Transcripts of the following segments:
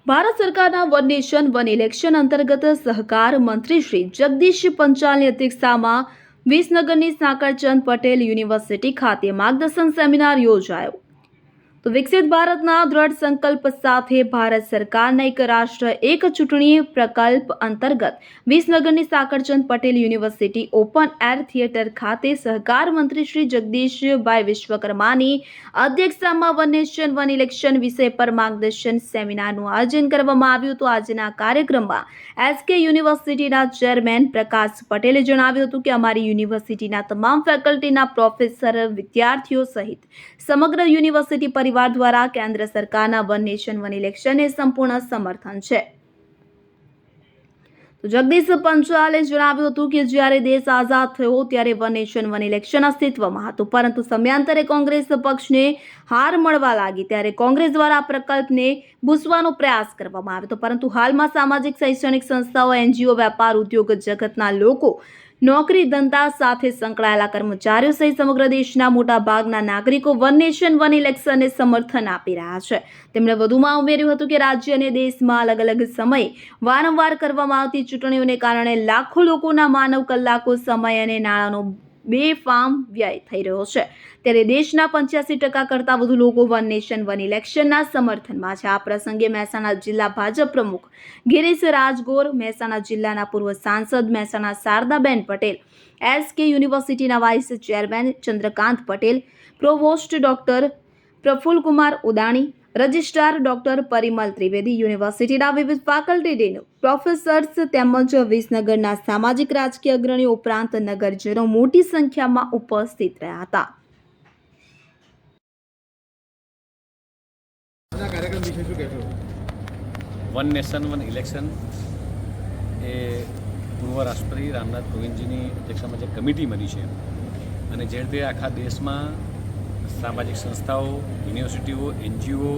ભારત સરકારના one nation one election અંતર્ગત સહકાર મંત્રી શ્રી જગદીશ પંચાલની અધ્યક્ષતામાં વિસનગરની સાકરચંદ પટેલ યુનિવર્સિટી ખાતે માર્ગદર્શન સેમિનાર યોજાયો। તો વિકસિત ભારતના દ્રઢ સંકલ્પ સાથે ભારત સરકારના એક રાષ્ટ્ર એક ચૂંટણી પ્રકલ્પ અંતર્ગત વિસનગરની Sakarchand Patel university open air theatre ખાતે સહકાર મંત્રી શ્રી જગદીશભાઈ વિશ્વકર્માની અધ્યક્ષતામાં વન નેશન વન ઇલેક્શન વિષય પર માર્ગદર્શન સેમિનારનું આયોજન કરવામાં આવ્યું હતું। આજના કાર્યક્રમમાં એસકે યુનિવર્સિટીના ચેરમેન પ્રકાશ પટેલે જણાવ્યું હતું કે અમારી યુનિવર્સિટીના તમામ ફેકલ્ટીના પ્રોફેસર વિદ્યાર્થીઓ સહિત સમગ્ર યુનિવર્સિટી પરિવાર દ્વારા કેન્દ્ર સરકારના વન નેશન વન ઇલેક્શનને સંપૂર્ણ સમર્થન છે। તો જગદીશ પંચાલે જણાવ્યું હતું કે જ્યારે દેશ આઝાદ થયો ત્યારે વન નેશન વન ઇલેક્શન અસ્તિત્વમાં હતું, પરંતુ સમયાંતરે કોંગ્રેસ પક્ષને હાર મળવા લાગી ત્યારે કોંગ્રેસ દ્વારા આ પ્રકલ્પને ભૂંસવાનો પ્રયાસ કરવામાં આવ્યો હતો। પરંતુ હાલમાં સામાજિક શૈક્ષણિક સંસ્થાઓ, એનજીઓ, વેપાર ઉદ્યોગ જગતના લોકો, નોકરી ધંધા સાથે સંકળાયેલા કર્મચારીઓ સહિત સમગ્ર દેશના મોટા ભાગના નાગરિકો વન નેશન વન ઇલેક્શનને સમર્થન આપી રહ્યા છે। તેમણે વધુમાં ઉમેર્યું હતું કે રાજ્ય અને દેશમાં અલગ અલગ સમયે વારંવાર કરવામાં આવતી ચૂંટણીઓને કારણે લાખો લોકોના માનવ કલાકો, સમય અને નાણાંનો બેફામ વ્યય થઈ રહ્યો છે, ત્યારે દેશના 85% કરતાં વધુ લોકો વન નેશન વન ઇલેક્શનના સમર્થનમાં છે। આ પ્રસંગે મહેસાણા જિલ્લા ભાજપ પ્રમુખ ગિરીશ રાજગોર, મહેસાણા જિલ્લાના પૂર્વ સાંસદ મહેસાણા શારદાબેન પટેલ, એસકે યુનિવર્સિટીના vice chairman Chandrakant Patel, provost doctor Prafulkumar Udani, registrar doctor Parimal Trivedi, યુનિવર્સિટીના વિવિધ ફેકલ્ટી ડીન, પ્રોફેસર્સ તેમજ વિસનગરના સામાજિક રાજકીય અગ્રણીઓ ઉપરાંત નગરજનો મોટી સંખ્યામાં ઉપસ્થિત રહ્યા હતા। વન નેશન વન ઇલેક્શન એ પૂર્વ રાષ્ટ્રપતિ રામનાથ કોવિંદજીની અધ્યક્ષતામાં જે કમિટી બની છે અને જે રીતે આખા દેશમાં સામાજિક સંસ્થાઓ, યુનિવર્સિટીઓ, એનજીઓ,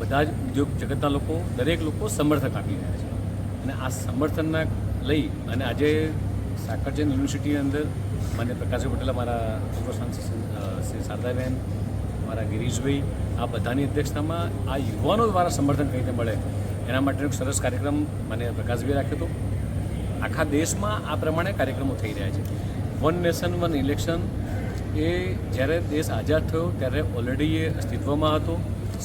બધા જ ઉદ્યોગ જગતના લોકો, દરેક લોકો સમર્થન આપી રહ્યા છે અને આ સમર્થનના લઈ અને આજે સાકરચંદ યુનિવર્સિટીની અંદર માન્ય પ્રકાશભાઈ પટેલ, અમારા પૂર્વ સાંસદ શ્રી શારદાબેન, અમારા ગિરીશભાઈ, આ બધાની અધ્યક્ષતામાં આ યુવાનો દ્વારા સમર્થન કઈ રીતે મળે એના માટેનો એક સરસ કાર્યક્રમ મને પ્રકાશભાઈ રાખ્યો હતો। આખા દેશમાં આ પ્રમાણે કાર્યક્રમો થઈ રહ્યા છે। વન નેશન વન ઇલેક્શન એ જ્યારે દેશ આઝાદ થયો ત્યારે ઓલરેડી એ અસ્તિત્વમાં હતો।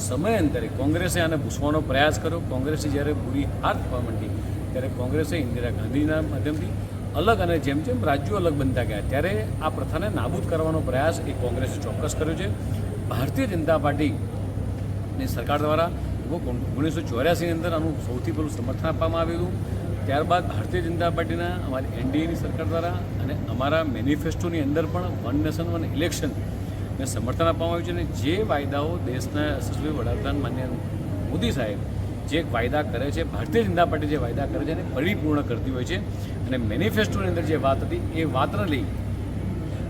સમયાંતરે કોંગ્રેસે આને ભૂંસવાનો પ્રયાસ કર્યો। કોંગ્રેસે જ્યારે બુરી હાર થવા માંડી ત્યારે કોંગ્રેસે ઇન્દિરા ગાંધીના માધ્યમથી અલગ અને જેમ જેમ રાજ્યો અલગ બનતા ગયા ત્યારે આ પ્રથાને નાબૂદ કરવાનો પ્રયાસ એ કોંગ્રેસે ચોક્કસ કર્યો છે। ભારતીય જનતા પાર્ટીની સરકાર દ્વારા 1984ની અંદર આનું સૌથી પહેલું સમર્થન આપવામાં આવ્યું હતું। ત્યારબાદ ભારતીય જનતા પાર્ટીના અમારી એનડીએની સરકાર દ્વારા અને અમારા મેનિફેસ્ટોની અંદર પણ વન નેશન વન ઇલેક્શનને સમર્થન આપવામાં આવ્યું છે અને જે વાયદાઓ દેશના યશસ્વી વડાપ્રધાન માન્ય મોદી સાહેબ જે વાયદા કરે છે, ભારતીય જનતા પાર્ટી જે વાયદા કરે છે એને પરિપૂર્ણ કરતી હોય છે અને મેનિફેસ્ટોની અંદર જે વાત હતી એ વાતને લઈ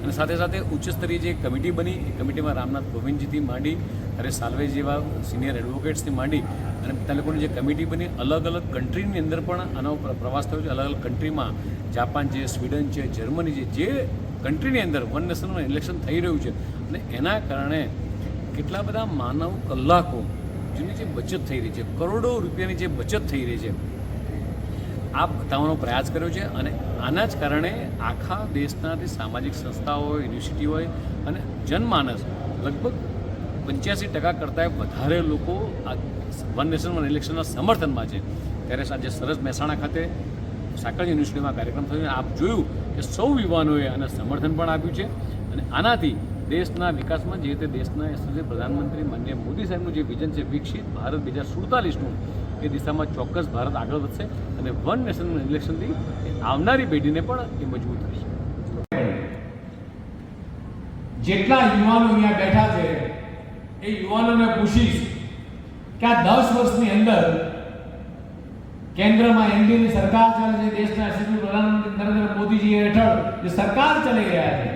અને સાથે સાથે ઉચ્ચ સ્તરીય જે કમિટી બની એ કમિટીમાં રામનાથ કોવિંદજીથી માંડી હરેશ સાલ્વે જેવા સિનિયર એડવોકેટ્સથી માંડી અને બધા લોકોની જે કમિટી બની, અલગ અલગ કન્ટ્રીની અંદર પણ આનો પ્રવાસ થયો છે। અલગ અલગ કન્ટ્રીમાં જાપાન છે, સ્વીડન છે, જર્મની છે, જે કન્ટ્રીની અંદર વન નેશન વન ઇલેક્શન થઈ રહ્યું છે અને એના કારણે કેટલા બધા માનવ કલાકો જેની જે બચત થઈ રહી છે, કરોડો રૂપિયાની જે બચત થઈ રહી છે, આ બતાવવાનો પ્રયાસ કર્યો છે અને આના જ કારણે આખા દેશના જે સામાજિક સંસ્થાઓ હોય, યુનિવર્સિટી હોય અને જનમાનસ લગભગ 85% કરતાં વધારે લોકો આ વન નેશન વન ઇલેક્શનના સમર્થનમાં છે। ત્યારે આજે સરસ મહેસાણા ખાતે સાકર યુનિવર્સિટીમાં કાર્યક્રમ થયો। આપ જોયું કે સૌ યુવાનોએ આને સમર્થન પણ આપ્યું છે અને આનાથી દેશના વિકાસમાં જે રીતે દેશના યશસ્વી પ્રધાનમંત્રી માનનીય મોદી સાહેબનું જે વિઝન છે વિકસિત ભારત 2047નું, એ દિશામાં ચોક્કસ ભારત આગળ વધશે અને વન નેશન વન ઇલેક્શનથી આવનારી પેઢીને પણ એ મજબૂત થશે। જેટલા યુવાનો અહીંયા બેઠા છે એ યુવાનોને પૂછીશ કે આ 10 વર્ષની અંદર કેન્દ્રમાં એનડીએની સરકાર ચાલે છે, દેશના યશસ્વી પ્રધાનમંત્રી નરેન્દ્ર મોદીજી હેઠળ જે સરકાર ચલાવી રહ્યા છે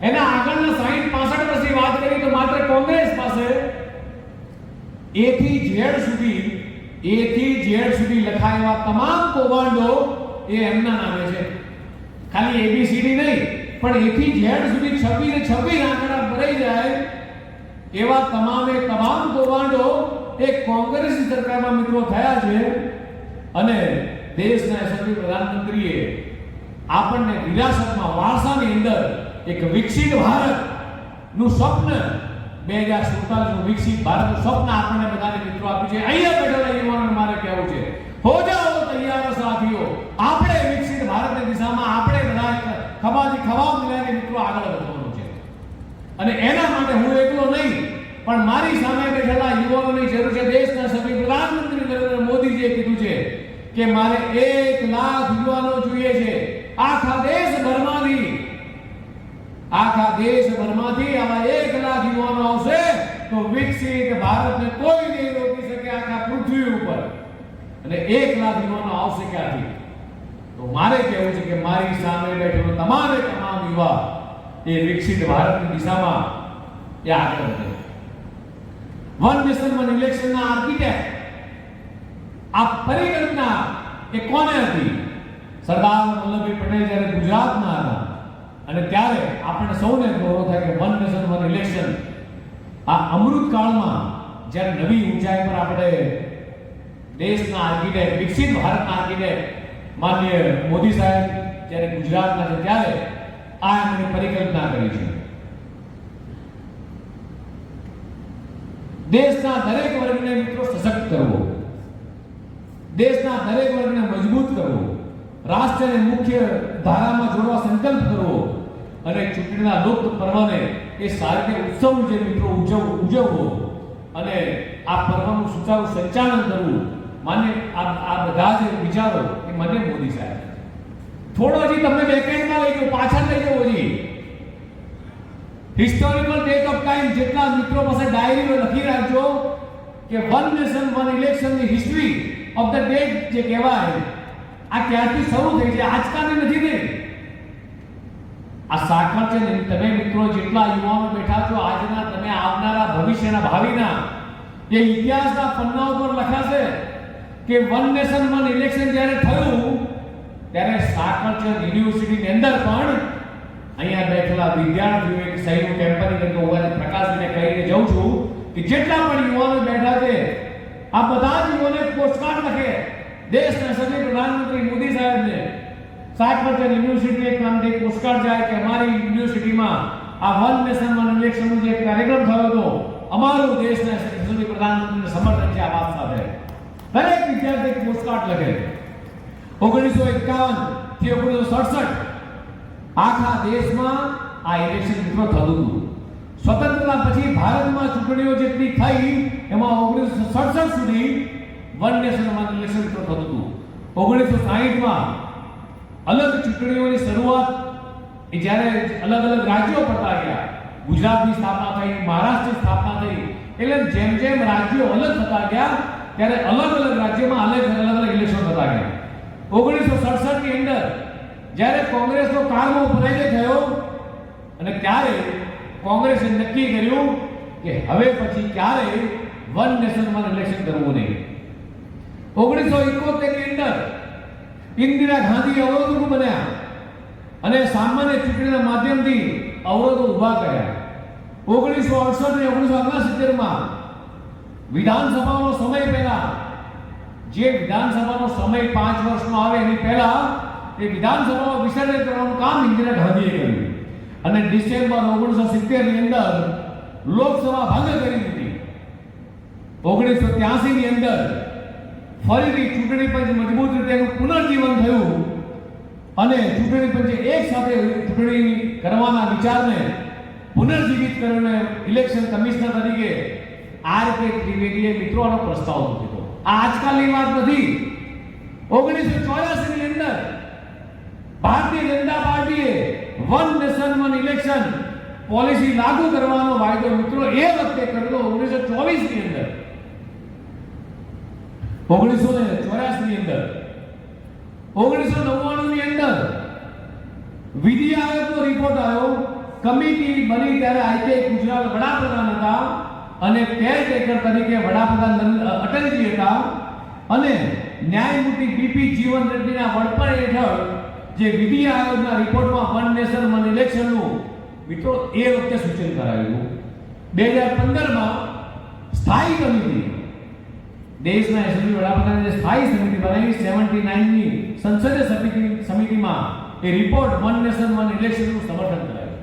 એના આગળના 60-65 વર્ષની વાત કરીએ તો માત્ર કોંગ્રેસ પાસે A થી Z સુધી લખાયેલા તમામ કૌભાંડો એ એમના નામે છે। ખાલી ABCD નહીં પણ A થી Z સુધી 26 આંકડા ભરાઈ જાય એવા તમામ કૌભાંડો એક કોંગ્રેસની સરકારમાં મિત્રો થયા છે અને દેશના યશસ્વી પ્રધાનમંત્રીએ આપણને વિરાસતમાં વારસાની અંદર એક વિકસિત ભારતનું સ્વપ્ન 2047 નું વિકસિત ભારતનું સ્વપ્ન આપણને બધાને મિત્રો આપ્યું છે. અહીંયા બેઠેલા યુવાનોને મારે કહેવું છે, હો જાઓ તૈયાર સાથીઓ, આપણે વિકસિત ભારતની દિશામાં આપણે બધા ખભાથી ખભા મિલાવીને મિત્રો આગળ વધવાનું છે. અને એના માટે હું એકલો નહીં પણ મારી સામે બેઠેલા યુવાનોની જરૂર છે. દેશના સભ્ય પ્રધાનમંત્રી નરેન્દ્ર મોદીજીએ કીધું છે કે મારે 1 લાખ યુવાનો જોઈએ છે. આખા દેશભરમાંથી આવા 1 લાખ યુવાનો આવશે તો વિકસિત ભારતને કોઈ નહીં રોકી શકે આખા પૃથ્વી ઉપર. અને 1 લાખ યુવાનો આવશે ક્યાંથી? તો મારે કહેવું છે કે મારી સામે બેઠેલો તમામ યુવા એ વિકસિત ભારતની દિશામાં એ આગળ વધે. વન નેશન વન ઇલેક્શનના આર્કિટેક્ટ આ પરિકલ્પના એ કોને હતી? સરદાર વલ્લભભાઈ પટેલ જ્યારે ગુજરાતમાં હતા અને ત્યારે આપણને સૌને ગૌરવ થાય કે વન નેશન વન ઇલેક્શન આ અમૃત કાળમાં જ્યારે નવી ઊંચાઈ પર આપણે દેશના આર્કિટેક્ટ વિકસિત ભારતના આર્કિટેક્ટ માનનીય મોદી સાહેબ જ્યારે ગુજરાતમાં છે ત્યારે આ એમની પરિકલ્પના કરી છે. દેશના દરેક વર્ગને મિત્રો સશક્ત કરવો, દેશના દરેક વર્ગને મજબૂત કરવો, રાષ્ટ્રને મુખ્ય ધારામાં જોડવા સંકલ્પ કરવો અને ચૂંટણીના લોક પર્વને એ સારી રીતે ઉત્સવ જે મિત્રો ઉજવવો અને આ પર્વનું સુચારું સંચાલન કરવું, માને આ બધા જે વિચારો એ મને મોદી સાહેબ થોડો હજી તમને બેકેન્ડમાં લઈ જાઓ, પાછળ લઈ જાઓ. હજી હિસ્ટોરિકલ ડેટ ઓફ ટાઈમ જેટલા મિત્રો પાસે ડાયરીઓ લખી રાખજો કે વન નેશન વન ઇલેક્શનની હિસ્ટ્રી ઓફ ધ ડેટ જે કહેવાય આ ક્યારથી શરૂ થઈ છે, આજકાલની નથી થઈ. આ સાકર છે ને, તમે મિત્રો જેટલા યુવાનો બેઠા છો આજના, તમે આવનારા ભવિષ્યના ભાવિના એ ઇતિહાસના પન્ના ઉપર લખાશે કે વન નેશન વન ઇલેક્શન જ્યારે થયું ત્યારે સાકરચંદ યુનિવર્સિટીની અંદર પણ અહીંયા બેઠેલા વિદ્યાર્થીઓ એક સહીનું ટેમ્પરિંગ કરીને હું પ્રકાશને કહીને જાઉં છું કે જેટલા પણ યુવાનો બેઠા છે આ બધા જ યુવાને પોસ્ટકાર્ડ લખે દેશના સભ્ય પ્રધાનમંત્રી મોદી સાહેબને. સાકરચંદ યુનિવર્સિટી એક નામથી પોસ્ટકાર્ડ જાય કે અમારી યુનિવર્સિટીમાં આ વન નેશન વન ઇલેક્શનનો જે કાર્યક્રમ થયો હતો અમારું દેશના સભ્ય પ્રધાનમંત્રીને સમર્થન છે. આ વાત સાથે દરેક વિદ્યાર્થી પોસ્ટકાર્ડ લખે. 1951 થી 1967 આખા દેશમાં આ ઇલેક્શન મિત્રો થતું હતું. સ્વતંત્રતા પછી ભારતમાં ચૂંટણીઓ જેટલી થઈ એમાં 1967 સુધી વન નેશન વન ઇલેક્શન મિત્રો થતું હતું. 1960માં અલગ ચૂંટણીઓની શરૂઆત એ જ્યારે અલગ અલગ રાજ્યો પડતા ગયા, ગુજરાતની સ્થાપના થઈ, મહારાષ્ટ્રની સ્થાપના થઈ, એટલે જેમ જેમ રાજ્યો અલગ થતા ગયા ત્યારે અલગ અલગ રાજ્યોમાં અલગ અલગ ઇલેક્શન થતા ગયા. 1967 ની અંદર જ્યારે કોંગ્રેસનો કાળનો પરાજય થયો અને ત્યારે કોંગ્રેસે નક્કી કર્યું કે હવે પછી ક્યારે વન નેશન વન ઇલેક્શન કરવું નહીં. 1971 ની અંદર ઇન્દિરા ગાંધી અવરોધો બન્યા અને સામાન્ય ચૂંટણીના માધ્યમથી અવરોધો ઊભા કર્યા. 1968 અને 1969 માં વિધાનસભાનો સમય પહેલા જે વિધાનસભાનો સમય 5 વર્ષનો આવે એની પહેલા એ વિધાનસભામાં વિસર્જન કરવાનું કામ ઇન્દિરા ગાંધીએ કર્યું અને ડિસેમ્બર 1970 ની અંદર લોકસભા ભંગ કરી દીધી. 1983 ની અંદર ફરીથી ચૂંટણી પંચ મજબૂત રીતે એનું પુનર્જીવન થયું અને ચૂંટણી પંચે એક સાથે ચૂંટણી કરવાના વિચારને પુનર્જીવિત કરીને ઇલેક્શન કમિશનર તરીકે આર.કે. ત્રિવેદીએ મિત્રોનો પ્રસ્તાવ મૂક્યો. આ આજકાલની વાત નથી. 1984 ની અંદર ભારતીય જનતા પાર્ટીએ one nation one election policy લાગુ કરવાનો વાયદો મિત્રો એ વખતે કર્યો. 1924 ની અંદર 1984 ની અંદર 1999 ની અંદર વિધિ આયોગનો રિપોર્ટ આવ્યો. કમિટી બની ત્યારે આઈ.કે. ગુજરાત વડાપ્રધાન હતા અને કેરટેકર તરીકે વડાપ્રધાન અટલજી હતા અને ન્યાયમૂર્તિ બી.પી. જીવન રેડ્ડીના વડપણ હેઠળ જે વિધિ આયોગના રિપોર્ટમાં વન નેશન વન ઇલેક્શનનું મિત્રો એ વખતે સૂચન કરાયું. 2015 સ્થાયી કમિટી, દેશના યશસ્વી વડાપ્રધાને જે સ્થાયી સમિતિ બનાવી 79ની સંસદીય સમિતિમાં એ રિપોર્ટ વન નેશન વન ઇલેક્શનનું સમર્થન કરાયું.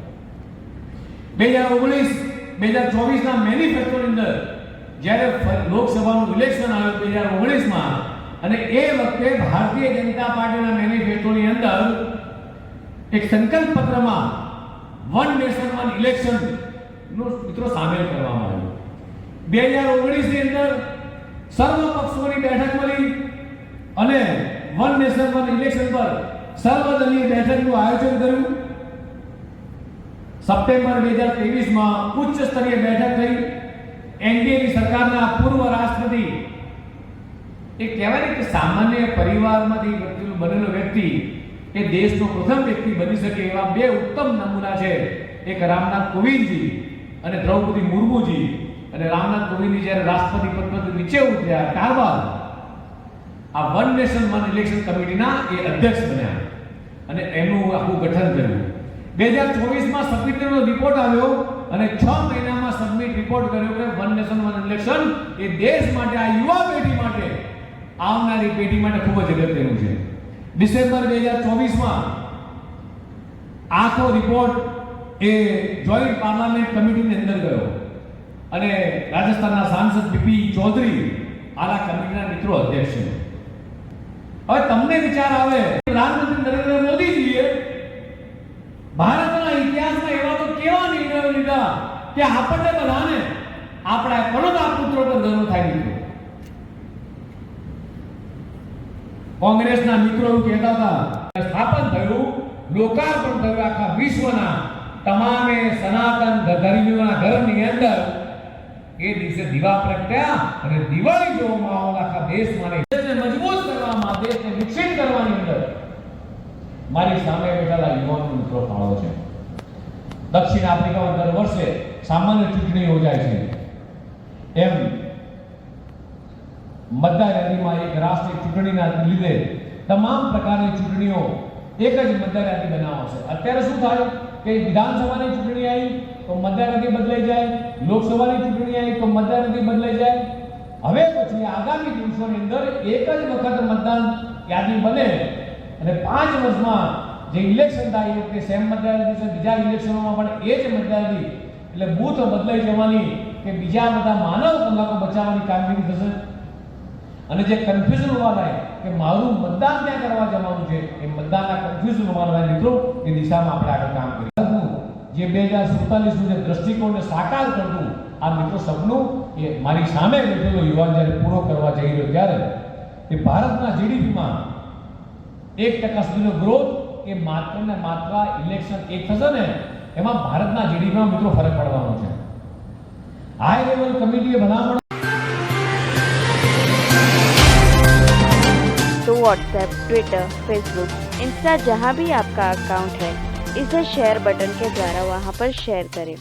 2024ના મેનિફેસ્ટોની અંદર જ્યારે લોકસભાનું ઇલેક્શન આવ્યું 2019માં, અને એ વખતે ભારતીય જનતા પાર્ટીના મેનિફેસ્ટોની અંદર એક સંકલ્પ પત્રમાં વન નેશન વન ઇલેક્શન નું મિત્રો સામેલ કરવામાં આવ્યું. 2019ની અંદર સર્વ પક્ષોની બેઠક મળી અને વન નેશન વન ઇલેક્શન પર સર્વદલીય બેઠકનું આયોજન કર્યું. સપ્ટેમ્બર 2023માં ઉચ્ચ સ્તરીય બેઠક થઈ. એનડીએની સરકારના પૂર્વ રાષ્ટ્રપતિ, એ કહેવાય ને કે સામાન્ય પરિવારમાંથી બનેલો વ્યક્તિ એ દેશનો પ્રથમ વ્યક્તિ બની શકે એવા બે ઉત્તમ નમૂના છે. એક રામનાથ કોવિંદજી અને દ્રૌપદી મુર્મુજી. અને રામનાથ કોવિંદજી જ્યારે રાષ્ટ્રપતિ પદ પરથી નીચે ઉતર્યા ત્યારબાદ આ વન નેશન વન ઇલેક્શન કમિટીના એ અધ્યક્ષ બન્યા અને એનું આખું ગઠન કર્યું. 2024માં સબમિટનો રિપોર્ટ આવ્યો અને 6 મહિનામાં સબમિટ રિપોર્ટ કર્યો કે વન નેશન વન ઇલેક્શન એ દેશ માટે, આ યુવા પેઢી માટે, આવનારી પેઢી માટે ખૂબ જ અગત્યનું છે. ડિસેમ્બર 2024માં આખો રિપોર્ટ એ જોઈન્ટ પાર્લામેન્ટ કમિટીની અંદર ગયો અને રાજસ્થાનના સાંસદ બીપી ચૌધરી આ કમિટીના મિત્રો અધ્યક્ષ છે. હવે તમને વિચાર આવે, પ્રધાનમંત્રી નરેન્દ્ર મોદીજીએ ભારતના ઇતિહાસમાં એવા તો કેવા નિર્ણયો લીધા કે આપણને બધાને આપણા પડોશા પુત્રો પર ગર્વ થાય. મિત્રો કોંગ્રેસના મિત્રો એવું કહેતા હતા, સ્થાપન થયું, લોકાર્પણ થયું આખા વિશ્વના તમામે સનાતન ધર્મીઓના ઘરની અંદર. એ દિવસે દીવા પ્રગટ્યા અને દિવાળી જેવો માહોલ આખા દેશમાં, દેશને મજબૂત કરવામાં, દેશને વિકસિત કરવાની અંદર મારી સામે બેઠેલા યુવાનો મિત્રો ફાળો છે. દક્ષિણ આફ્રિકામાં દર વર્ષે સામાન્ય ચૂંટણી યોજાય છે. એમ મતદાર યાદીમાં એક રાષ્ટ્રીય ચૂંટણીના લીધે તમામ પ્રકારની ચૂંટણીઓ એક જ મતદાર યાદી બનાવશે. અત્યારે શું થાય કે વિધાનસભાની ચૂંટણી આવી તો મતદાર યાદી બદલાઈ જાય, લોકસભાની ચૂંટણી આવી તો મતદાર યાદી બદલાઈ જાય. હવે પછી આગામી દિવસોની અંદર એક જ વખત મતદાન યાદી બને અને 5 વર્ષમાં જે ઇલેક્શન થાય એ સેમ મતદાર યાદી છે. બીજા ઇલેક્શનોમાં પણ એ જ મતદાર યાદી, એટલે બૂથ બદલાઈ જવાની કે બીજા બધા માનવ કલાકો બચાવવાની કામગીરી થશે. અને જે કન્ફ્યુઝન હોવા લાગે કે મારું મતદાન ક્યાં કરવા જવાનું છે, એ મતદાનના કન્ફ્યુઝન હોવા લાગે મિત્રો, એ દિશામાં આપણે આગળ કામ કરીએ. જે 2047નું જે દ્રષ્ટિકોણને સાકાર કરતું આ મિત્રો સપનું એ મારી સામે બેઠેલો યુવાન જ્યારે પૂરો કરવા જઈ રહ્યો ત્યારે એ ભારતના જીડીપીમાં 1% સુધીનો ગ્રોથ એ માત્ર ને માત્ર ઇલેક્શન એક થશે ને એમાં ભારતના જીડીપીમાં મિત્રો ફરક પડવાનો છે. હાઈ લેવલ કમિટીએ ભલામણ तो व्हाट्सएप, ट्विटर, फेसबुक, इंस्टा जहाँ भी आपका अकाउंट है, इसे शेयर बटन के द्वारा वहाँ पर शेयर करें.